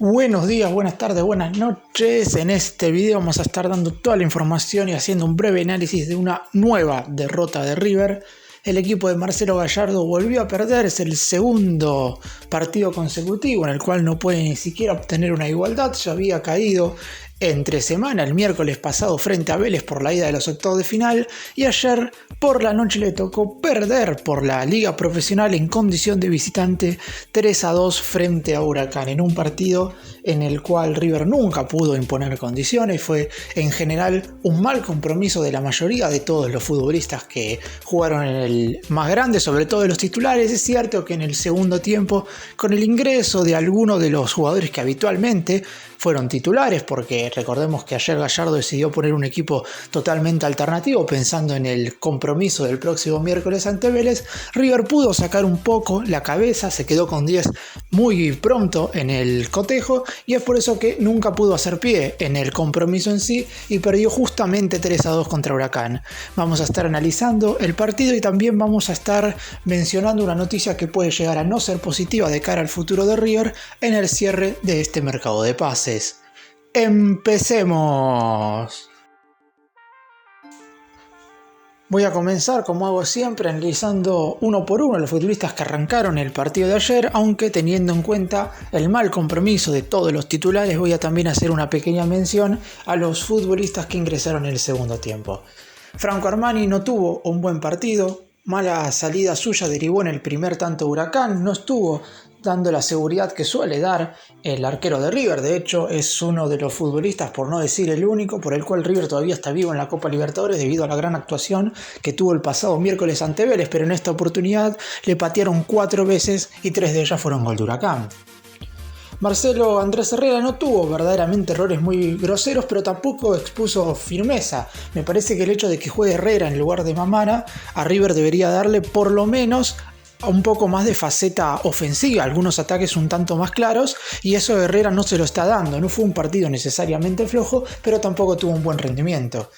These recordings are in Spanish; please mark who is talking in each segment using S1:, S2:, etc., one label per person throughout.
S1: Buenos días, buenas tardes, buenas noches. En este video vamos a estar dando toda la información y haciendo un breve análisis de una nueva derrota de River. El equipo de Marcelo Gallardo volvió a perder, es el segundo partido consecutivo en el cual no puede ni siquiera obtener una igualdad. Ya había caído entre semana el miércoles pasado frente a Vélez por la ida de los octavos de final y ayer por la noche le tocó perder por la Liga Profesional en condición de visitante 3-2 frente a Huracán en un partido en el cual River nunca pudo imponer condiciones. Fue en general un mal compromiso de la mayoría de todos los futbolistas que jugaron en el más grande, sobre todo de los titulares. Es cierto que en el segundo tiempo, con el ingreso de algunos de los jugadores que habitualmente fueron titulares, porque recordemos que ayer Gallardo decidió poner un equipo totalmente alternativo pensando en el compromiso del próximo miércoles ante Vélez, River pudo sacar un poco la cabeza, se quedó con 10 muy pronto en el cotejo y es por eso que nunca pudo hacer pie en el compromiso en sí y perdió justamente 3-2 contra Huracán. Vamos a estar analizando el partido y también vamos a estar mencionando una noticia que puede llegar a no ser positiva de cara al futuro de River en el cierre de este mercado de pases. ¡Empecemos! Voy a comenzar, como hago siempre, analizando uno por uno los futbolistas que arrancaron el partido de ayer, aunque teniendo en cuenta el mal compromiso de todos los titulares, voy a también hacer una pequeña mención a los futbolistas que ingresaron en el segundo tiempo. Franco Armani no tuvo un buen partido, mala salida suya derivó en el primer tanto Huracán, no estuvo dando la seguridad que suele dar el arquero de River. De hecho, es uno de los futbolistas, por no decir el único, por el cual River todavía está vivo en la Copa Libertadores debido a la gran actuación que tuvo el pasado miércoles ante Vélez, pero en esta oportunidad le patearon 4 veces y 3 de ellas fueron gol de Huracán. Marcelo Andrés Herrera no tuvo verdaderamente errores muy groseros, pero tampoco expuso firmeza. Me parece que el hecho de que juegue Herrera en lugar de Mamana a River debería darle por lo menos un poco más de faceta ofensiva, algunos ataques un tanto más claros, y eso Herrera no se lo está dando. No fue un partido necesariamente flojo, pero tampoco tuvo un buen rendimiento.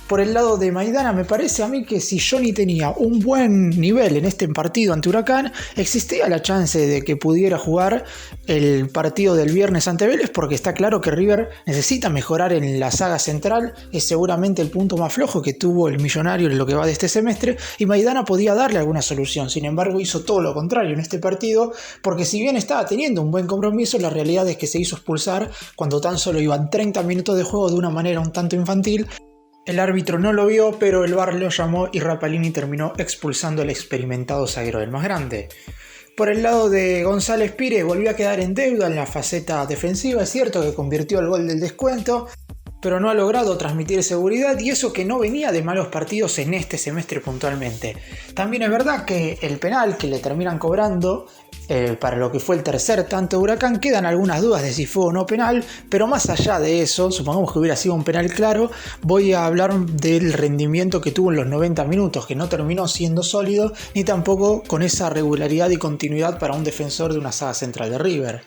S1: Por el lado de Maidana, me parece a mí que si Johnny tenía un buen nivel en este partido ante Huracán, existía la chance de que pudiera jugar el partido del viernes ante Vélez, porque está claro que River necesita mejorar en la saga central, es seguramente el punto más flojo que tuvo el Millonario en lo que va de este semestre, y Maidana podía darle alguna solución. Sin embargo, hizo todo lo contrario en este partido, porque si bien estaba teniendo un buen compromiso, la realidad es que se hizo expulsar cuando tan solo iban 30 minutos de juego de una manera un tanto infantil. El árbitro no lo vio, pero el VAR lo llamó y Rapalini terminó expulsando al experimentado zaguero del más grande. Por el lado de González Pires, volvió a quedar en deuda en la faceta defensiva. Es cierto que convirtió el gol del descuento, pero no ha logrado transmitir seguridad, y eso que no venía de malos partidos en este semestre puntualmente. También es verdad que el penal que le terminan cobrando para lo que fue el tercer tanto de Huracán, quedan algunas dudas de si fue o no penal, pero más allá de eso, supongamos que hubiera sido un penal claro, voy a hablar del rendimiento que tuvo en los 90 minutos, que no terminó siendo sólido, ni tampoco con esa regularidad y continuidad para un defensor de una saga central de River.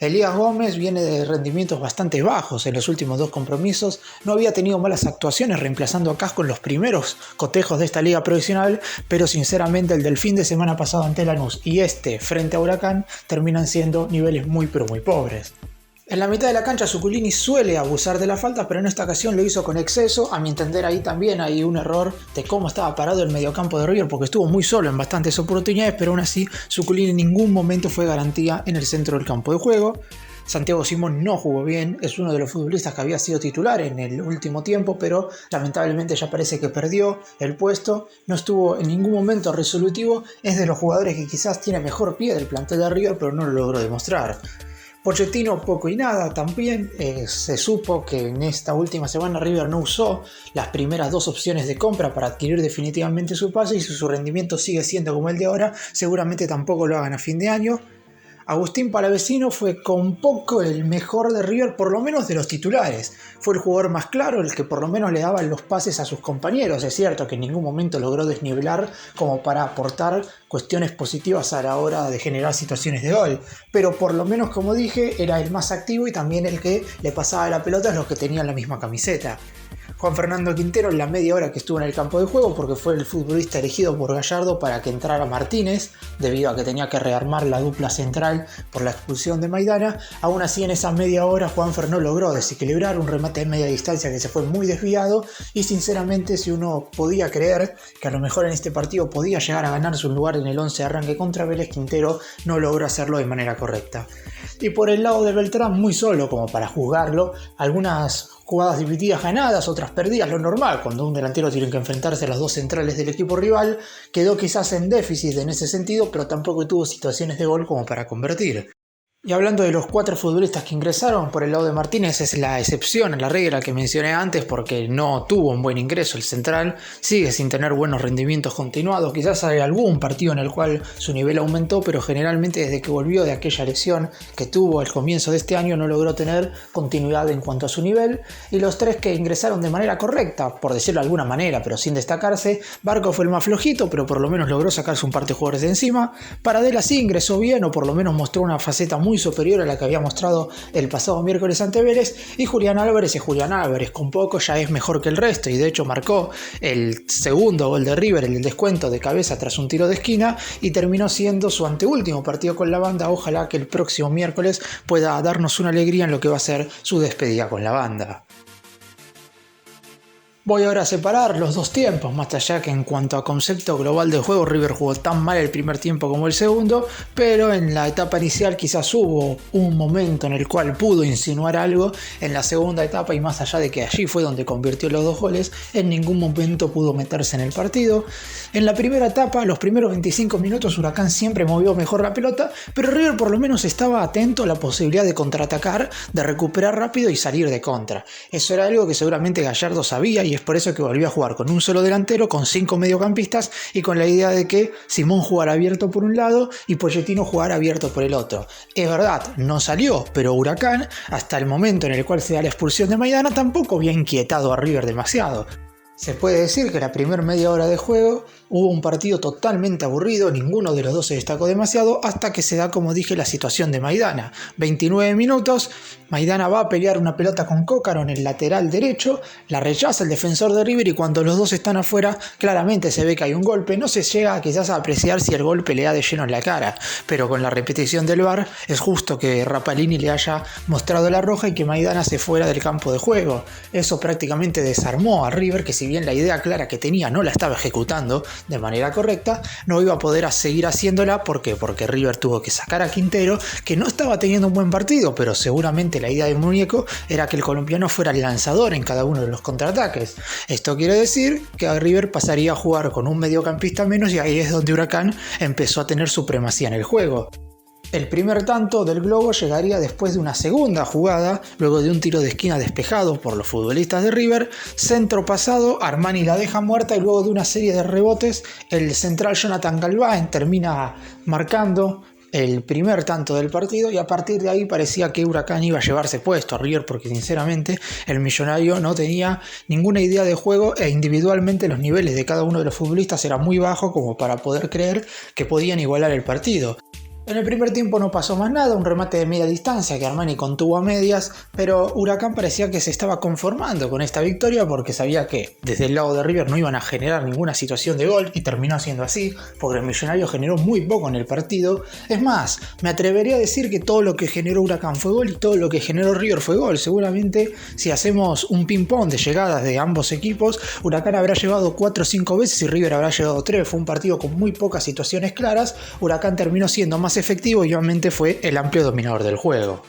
S1: Elías Gómez viene de rendimientos bastante bajos en los últimos 2 compromisos, no había tenido malas actuaciones reemplazando a Casco en los primeros cotejos de esta liga profesional, pero sinceramente el del fin de semana pasado ante Lanús y este frente a Huracán terminan siendo niveles muy pero muy pobres. En la mitad de la cancha Zuculini suele abusar de la falta, pero en esta ocasión lo hizo con exceso. A mi entender ahí también hay un error de cómo estaba parado el mediocampo de River, porque estuvo muy solo en bastantes oportunidades, pero aún así Zuculini en ningún momento fue garantía en el centro del campo de juego. Santiago Simón no jugó bien, es uno de los futbolistas que había sido titular en el último tiempo, pero lamentablemente ya parece que perdió el puesto, no estuvo en ningún momento resolutivo, es de los jugadores que quizás tiene mejor pie del plantel de River, pero no lo logró demostrar. Pochettino poco y nada también. Se supo que en esta última semana River no usó las primeras 2 opciones de compra para adquirir definitivamente su pase, y si su rendimiento sigue siendo como el de ahora, seguramente tampoco lo hagan a fin de año. Agustín Palavecino fue con poco el mejor de River, por lo menos de los titulares. Fue el jugador más claro, el que por lo menos le daba los pases a sus compañeros. Es cierto que en ningún momento logró desnivelar como para aportar cuestiones positivas a la hora de generar situaciones de gol. Pero por lo menos, como dije, era el más activo y también el que le pasaba la pelota a los que tenían la misma camiseta. Juan Fernando Quintero en la media hora que estuvo en el campo de juego, porque fue el futbolista elegido por Gallardo para que entrara Martínez, debido a que tenía que rearmar la dupla central por la expulsión de Maidana. Aún así, en esa media hora Juanfer no logró desequilibrar un remate de media distancia que se fue muy desviado, y sinceramente, si uno podía creer que a lo mejor en este partido podía llegar a ganarse un lugar en el 11 de arranque contra Vélez, Quintero no logró hacerlo de manera correcta. Y por el lado de Beltrán, muy solo como para juzgarlo, algunas jugadas divididas ganadas, otras perdidas, lo normal cuando un delantero tiene que enfrentarse a los dos centrales del equipo rival. Quedó quizás en déficit en ese sentido, pero tampoco tuvo situaciones de gol como para convertir. Y hablando de los 4 futbolistas que ingresaron, por el lado de Martínez es la excepción a la regla que mencioné antes, porque no tuvo un buen ingreso el central, sigue sin tener buenos rendimientos continuados. Quizás hay algún partido en el cual su nivel aumentó, pero generalmente desde que volvió de aquella lesión que tuvo al comienzo de este año no logró tener continuidad en cuanto a su nivel. Y los 3 que ingresaron de manera correcta, por decirlo de alguna manera, pero sin destacarse, Barco fue el más flojito, pero por lo menos logró sacarse un par de jugadores de encima. Paradela sí ingresó bien, o por lo menos mostró una faceta muy superior a la que había mostrado el pasado miércoles ante Vélez, y Julián Álvarez es Julián Álvarez, con poco ya es mejor que el resto, y de hecho marcó el segundo gol de River en el descuento de cabeza tras un tiro de esquina, y terminó siendo su anteúltimo partido con la banda. Ojalá que el próximo miércoles pueda darnos una alegría en lo que va a ser su despedida con la banda. Voy ahora a separar los dos tiempos, más allá que en cuanto a concepto global del juego, River jugó tan mal el primer tiempo como el segundo, pero en la etapa inicial quizás hubo un momento en el cual pudo insinuar algo. En la segunda etapa, y más allá de que allí fue donde convirtió los 2 goles, en ningún momento pudo meterse en el partido. En la primera etapa, los primeros 25 minutos, Huracán siempre movió mejor la pelota, pero River por lo menos estaba atento a la posibilidad de contraatacar, de recuperar rápido y salir de contra. Eso era algo que seguramente Gallardo sabía, y es por eso que volvió a jugar con un solo delantero, con 5 mediocampistas, y con la idea de que Simón jugara abierto por un lado y Pochettino jugara abierto por el otro. Es verdad, no salió, pero Huracán, hasta el momento en el cual se da la expulsión de Maidana, tampoco había inquietado a River demasiado. Se puede decir que la primera media hora de juego hubo un partido totalmente aburrido, ninguno de los dos se destacó demasiado, hasta que se da, como dije, la situación de Maidana. 29 minutos, Maidana va a pelear una pelota con Cócaro en el lateral derecho, la rechaza el defensor de River, y cuando los dos están afuera, claramente se ve que hay un golpe. No se llega quizás a apreciar si el golpe le da de lleno en la cara, pero con la repetición del VAR es justo que Rapalini le haya mostrado la roja y que Maidana se fuera del campo de juego. Eso prácticamente desarmó a River, que si bien la idea clara que tenía no la estaba ejecutando de manera correcta, no iba a poder seguir haciéndola. ¿Por qué? Porque River tuvo que sacar a Quintero, que no estaba teniendo un buen partido, pero seguramente la idea del muñeco era que el colombiano fuera el lanzador en cada uno de los contraataques. Esto quiere decir que a River pasaría a jugar con un mediocampista menos, y ahí es donde Huracán empezó a tener supremacía en el juego. El primer tanto del Globo llegaría después de una segunda jugada, luego de un tiro de esquina despejado por los futbolistas de River, centro pasado, Armani la deja muerta, y luego de una serie de rebotes, el central Jonathan Galván termina marcando el primer tanto del partido, y a partir de ahí parecía que Huracán iba a llevarse puesto a River, porque sinceramente el millonario no tenía ninguna idea de juego, e individualmente los niveles de cada uno de los futbolistas eran muy bajos como para poder creer que podían igualar el partido. En el primer tiempo no pasó más nada, un remate de media distancia que Armani contuvo a medias, pero Huracán parecía que se estaba conformando con esta victoria, porque sabía que desde el lado de River no iban a generar ninguna situación de gol, y terminó siendo así, porque el millonario generó muy poco en el partido. Es más, me atrevería a decir que todo lo que generó Huracán fue gol y todo lo que generó River fue gol. Seguramente si hacemos un ping-pong de llegadas de ambos equipos, Huracán habrá llegado 4 o 5 veces y River habrá llegado 3. Fue un partido con muy pocas situaciones claras. Huracán terminó siendo más efectivo y obviamente fue el amplio dominador del juego.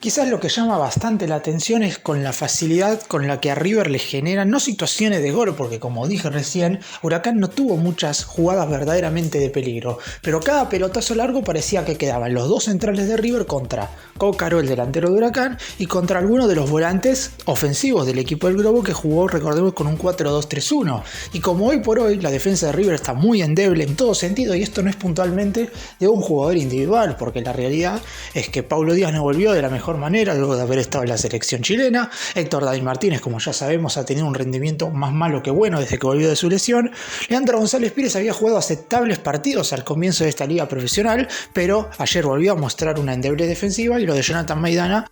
S1: Quizás lo que llama bastante la atención es con la facilidad con la que a River le generan no situaciones de gol, porque como dije recién, Huracán no tuvo muchas jugadas verdaderamente de peligro, pero cada pelotazo largo parecía que quedaban los dos centrales de River contra Cócaro, el delantero de Huracán, y contra alguno de los volantes ofensivos del equipo del Globo, que jugó, recordemos, con un 4-2-3-1. Y como hoy por hoy la defensa de River está muy endeble en todo sentido, y esto no es puntualmente de un jugador individual, porque la realidad es que Paulo Díaz no volvió de la mejor manera luego de haber estado en la selección chilena. Héctor David Martínez, como ya sabemos, ha tenido un rendimiento más malo que bueno desde que volvió de su lesión. Leandro González Pires había jugado aceptables partidos al comienzo de esta liga profesional, pero ayer volvió a mostrar una endeble defensiva, y lo de Jonathan Maidana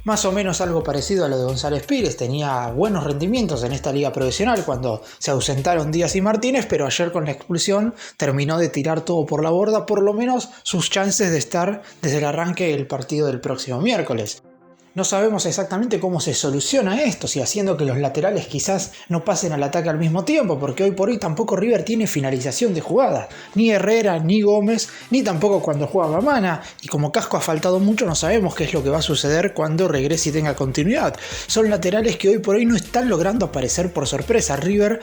S1: Más o menos algo parecido a lo de González Pires, tenía buenos rendimientos en esta liga profesional cuando se ausentaron Díaz y Martínez, pero ayer con la expulsión terminó de tirar todo por la borda, por lo menos sus chances de estar desde el arranque del partido del próximo miércoles. No sabemos exactamente cómo se soluciona esto, si haciendo que los laterales quizás no pasen al ataque al mismo tiempo, porque hoy por hoy tampoco River tiene finalización de jugada, ni Herrera, ni Gómez, ni tampoco cuando juega Mamana, y como Casco ha faltado mucho no sabemos qué es lo que va a suceder cuando regrese y tenga continuidad. Son laterales que hoy por hoy no están logrando aparecer por sorpresa. River,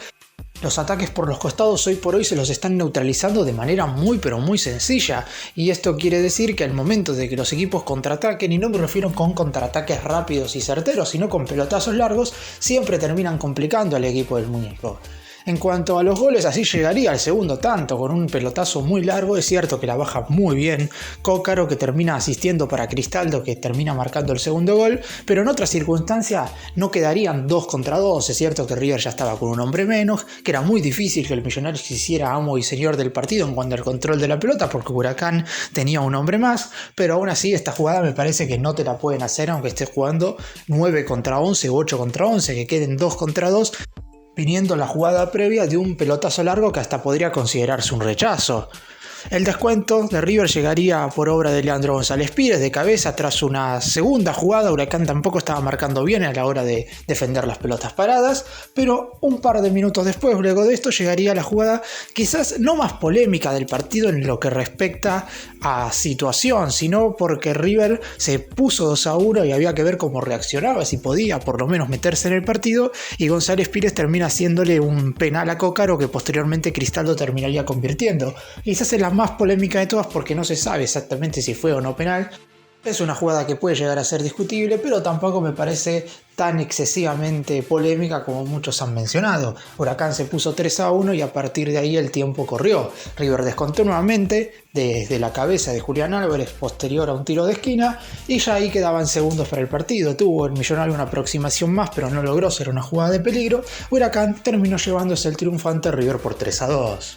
S1: los ataques por los costados hoy por hoy se los están neutralizando de manera muy pero muy sencilla, y esto quiere decir que al momento de que los equipos contraataquen, y no me refiero con contraataques rápidos y certeros, sino con pelotazos largos, siempre terminan complicando al equipo del muñeco. En cuanto a los goles, así llegaría al segundo tanto, con un pelotazo muy largo. Es cierto que la baja muy bien Cócaro, que termina asistiendo para Cristaldo, que termina marcando el segundo gol, pero en otra circunstancia no quedarían 2 contra 2. Es cierto que River ya estaba con un hombre menos, que era muy difícil que el Millonario se hiciera amo y señor del partido en cuanto al control de la pelota, porque Huracán tenía un hombre más, pero aún así esta jugada me parece que no te la pueden hacer aunque estés jugando 9 contra 11 o 8 contra 11, que queden 2 contra 2, viniendo la jugada previa de un pelotazo largo que hasta podría considerarse un rechazo. El descuento de River llegaría por obra de Leandro González Pires de cabeza tras una segunda jugada. Huracán tampoco estaba marcando bien a la hora de defender las pelotas paradas, pero un par de minutos después, luego de esto, llegaría la jugada quizás no más polémica del partido en lo que respecta a situación, sino porque River se puso 2-1 y había que ver cómo reaccionaba, si podía por lo menos meterse en el partido, y González Pires termina haciéndole un penal a Cócaro que posteriormente Cristaldo terminaría convirtiendo. Quizás es la más polémica de todas porque no se sabe exactamente si fue o no penal. Es una jugada que puede llegar a ser discutible, pero tampoco me parece tan excesivamente polémica como muchos han mencionado. Huracán se puso 3-1 y a partir de ahí el tiempo corrió. River descontó nuevamente desde la cabeza de Julián Álvarez posterior a un tiro de esquina, y ya ahí quedaban segundos para el partido. Tuvo el Millonario una aproximación más, pero no logró ser una jugada de peligro. Huracán terminó llevándose el triunfo ante River por 3-2.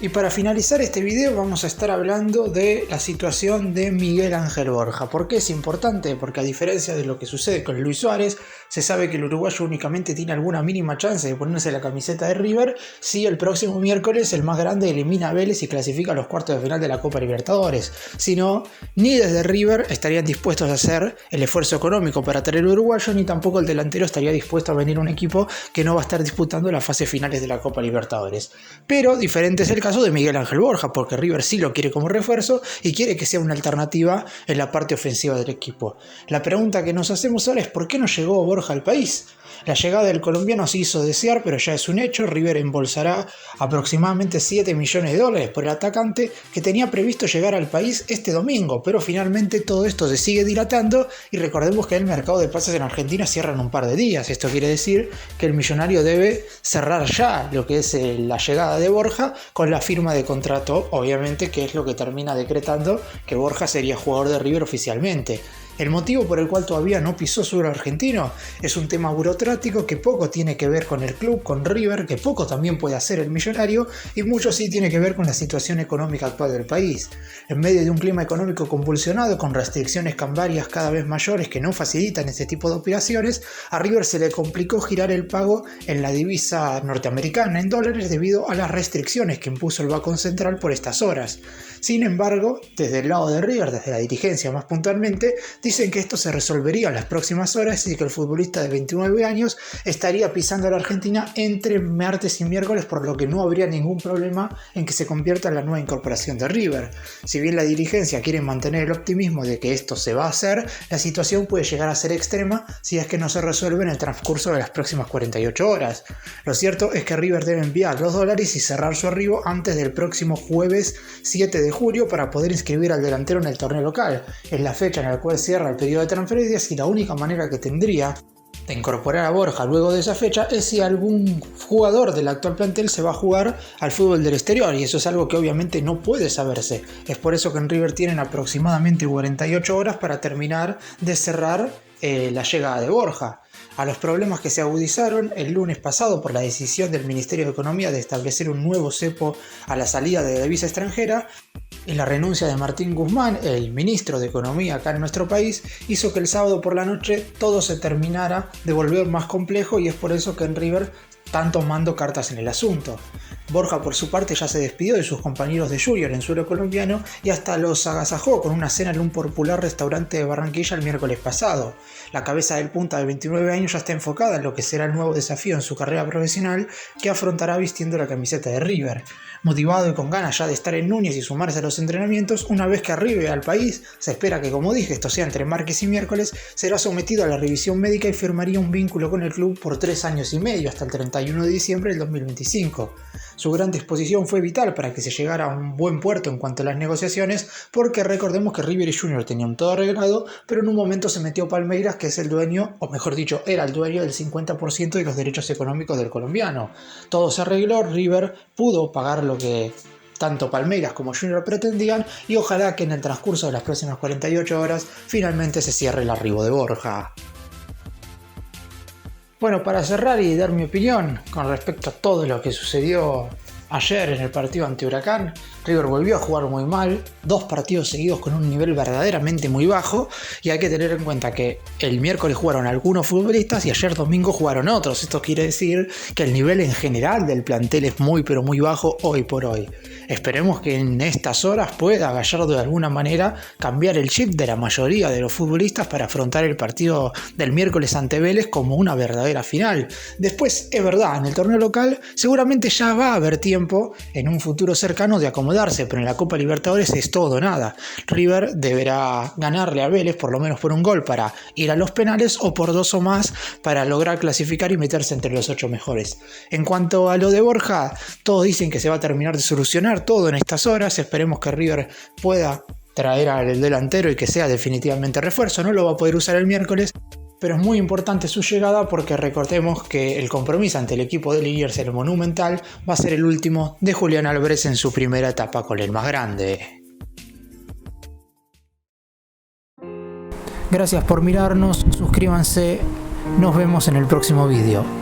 S1: Y para finalizar este video vamos a estar hablando de la situación de Miguel Ángel Borja. ¿Por qué es importante? Porque a diferencia de lo que sucede con Luis Suárez, se sabe que el uruguayo únicamente tiene alguna mínima chance de ponerse la camiseta de River si el próximo miércoles el más grande elimina a Vélez y clasifica a los cuartos de final de la Copa Libertadores. Si no, ni desde River estarían dispuestos a hacer el esfuerzo económico para traer el uruguayo, ni tampoco el delantero estaría dispuesto a venir a un equipo que no va a estar disputando las fases finales de la Copa Libertadores. Pero diferente es el caso de Miguel Ángel Borja, porque River sí lo quiere como refuerzo y quiere que sea una alternativa en la parte ofensiva del equipo. La pregunta que nos hacemos ahora es ¿por qué no llegó Borja al país? La llegada del colombiano se hizo desear, pero ya es un hecho. River embolsará aproximadamente $7 millones por el atacante, que tenía previsto llegar al país este domingo, pero finalmente todo esto se sigue dilatando y recordemos que el mercado de pases en Argentina cierra en un par de días. Esto quiere decir que el Millonario debe cerrar ya lo que es la llegada de Borja con la firma de contrato, obviamente, que es lo que termina decretando que Borja sería jugador de River oficialmente. El motivo por el cual todavía no pisó suelo argentino es un tema burocrático que poco tiene que ver con el club, con River, que poco también puede hacer el Millonario, y mucho sí tiene que ver con la situación económica actual del país. En medio de un clima económico convulsionado, con restricciones cambiarias cada vez mayores que no facilitan este tipo de operaciones, a River se le complicó girar el pago en la divisa norteamericana, en dólares, debido a las restricciones que impuso el Banco Central por estas horas. Sin embargo, desde el lado de River, desde la dirigencia más puntualmente, dicen que esto se resolvería en las próximas horas y que el futbolista de 29 años estaría pisando a la Argentina entre martes y miércoles, por lo que no habría ningún problema en que se convierta en la nueva incorporación de River. Si bien la dirigencia quiere mantener el optimismo de que esto se va a hacer, la situación puede llegar a ser extrema si es que no se resuelve en el transcurso de las próximas 48 horas. Lo cierto es que River debe enviar los dólares y cerrar su arribo antes del próximo jueves 7 de julio para poder inscribir al delantero en el torneo local. Es la fecha en la cual cierra el periodo de transferencias y la única manera que tendría de incorporar a Borja luego de esa fecha es si algún jugador del actual plantel se va a jugar al fútbol del exterior, y eso es algo que obviamente no puede saberse. Es por eso que en River tienen aproximadamente 48 horas para terminar de cerrar la llegada de Borja. A los problemas que se agudizaron el lunes pasado por la decisión del Ministerio de Economía de establecer un nuevo cepo a la salida de divisa extranjera y la renuncia de Martín Guzmán, el ministro de Economía acá en nuestro país, hizo que el sábado por la noche todo se terminara de volver más complejo y es por eso que en River están tomando cartas en el asunto. Borja por su parte ya se despidió de sus compañeros de Junior en suelo colombiano y hasta los agasajó con una cena en un popular restaurante de Barranquilla el miércoles pasado. La cabeza del punta de 29 años ya está enfocada en lo que será el nuevo desafío en su carrera profesional que afrontará vistiendo la camiseta de River. Motivado y con ganas ya de estar en Núñez y sumarse a los entrenamientos, una vez que arribe al país, se espera que, como dije, esto sea entre martes y miércoles, será sometido a la revisión médica y firmaría un vínculo con el club por 3 años y medio hasta el 31 de diciembre del 2025. Su gran disposición fue vital para que se llegara a un buen puerto en cuanto a las negociaciones, porque recordemos que River y Junior tenían todo arreglado, pero en un momento se metió Palmeiras, que es el dueño, o mejor dicho, era el dueño del 50% de los derechos económicos del colombiano. Todo se arregló, River pudo pagar lo que tanto Palmeiras como Junior pretendían y ojalá que en el transcurso de las próximas 48 horas finalmente se cierre el arribo de Borja. Bueno, para cerrar y dar mi opinión con respecto a todo lo que sucedió ayer en el partido ante Huracán, River volvió a jugar muy mal, 2 partidos seguidos con un nivel verdaderamente muy bajo, y hay que tener en cuenta que el miércoles jugaron algunos futbolistas y ayer domingo jugaron otros. Esto quiere decir que el nivel en general del plantel es muy pero muy bajo hoy por hoy. Esperemos que en estas horas pueda Gallardo de alguna manera cambiar el chip de la mayoría de los futbolistas para afrontar el partido del miércoles ante Vélez como una verdadera final. Después, es verdad, en el torneo local seguramente ya va a haber tiempo en un futuro cercano de acomodarse, pero en la Copa Libertadores es todo o nada. River deberá ganarle a Vélez por lo menos por un gol para ir a los penales o por 2 o más para lograr clasificar y meterse entre los 8 mejores. En cuanto a lo de Borja, todos dicen que se va a terminar de solucionar todo en estas horas. Esperemos que River pueda traer al delantero y que sea definitivamente refuerzo. No lo va a poder usar el miércoles, pero es muy importante su llegada porque recordemos que el compromiso ante el equipo de Liniers en el Monumental va a ser el último de Julián Álvarez en su primera etapa con el más grande. Gracias por mirarnos, suscríbanse, nos vemos en el próximo vídeo.